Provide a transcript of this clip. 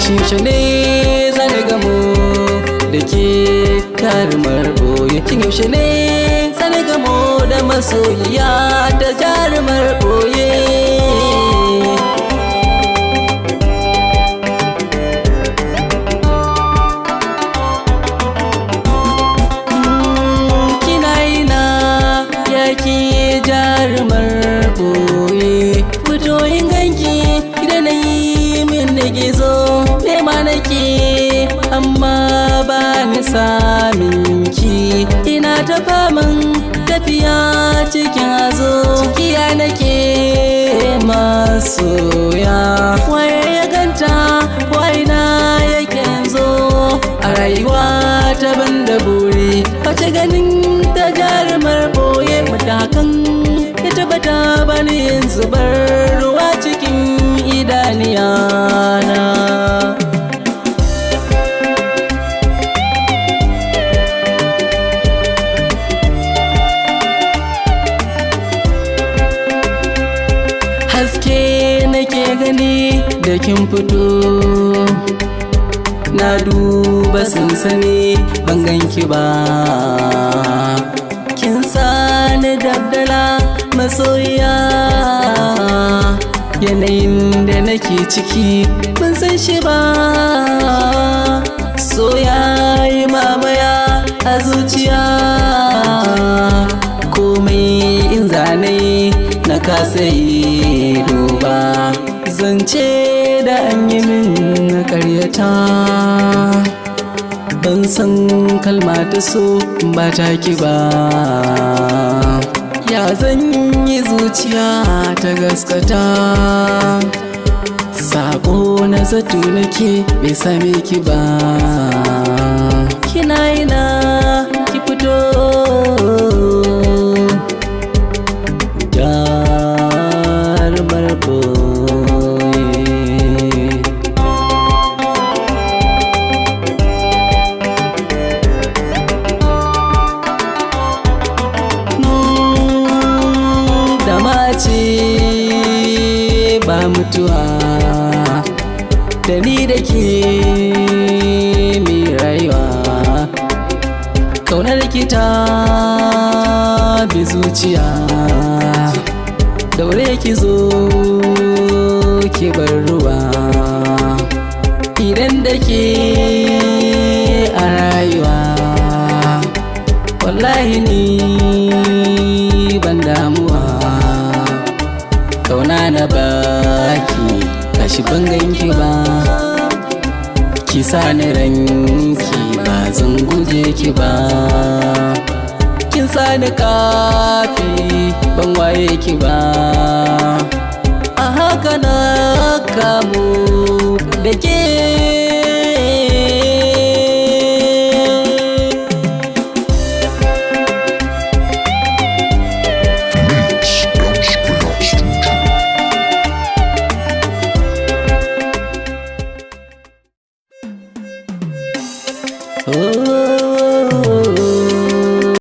Yaushe ne zan gamo da ke karmar boye? Yaushe ne zan gamo da masoyiya ta jarumar boye? Kina ina yaki jarumar boye? Fito in ganki idan na yi min da gizo nema nake amma ba ni samin ki. Ina ta faman tafiya cikin hazo, cikiya nake masoya. Waye ya ganta waina yake zo a rayuwa ta banda buri, wace ganin ta jarumar boye. Matakan ya tabbata bani yin zubar ruwa cikin idaniyana. Haske nake gani da kin fito, na duba sansani ban ganki ba. Kin sani dabdala masoyiya, yanayin da nake ciki ban san shi ba. So yayi mamaya a zuciya, komai in zane na kasa yi duba. Zance da an yi min karyata, ban san kalma ta so ba ta ki ba. Ya zan yi zuciya ta gaskata, sako na zato nake bai same ki ba. Kina ina ki fito jarumar boye. Da mace ba mutuwa, da ni da ke mai rayuwa. Kaunar ki ta bi zuciya, daure ki zo ki bar ruwa. Idan da ke a rayuwa, wallahi ni ban damuwa. Kauna na baki kashi ban ganki ba, ki sani ranki ba zan guje ki ba. Kin sani kafi ban waye ki ba, a haka na kamu da ke.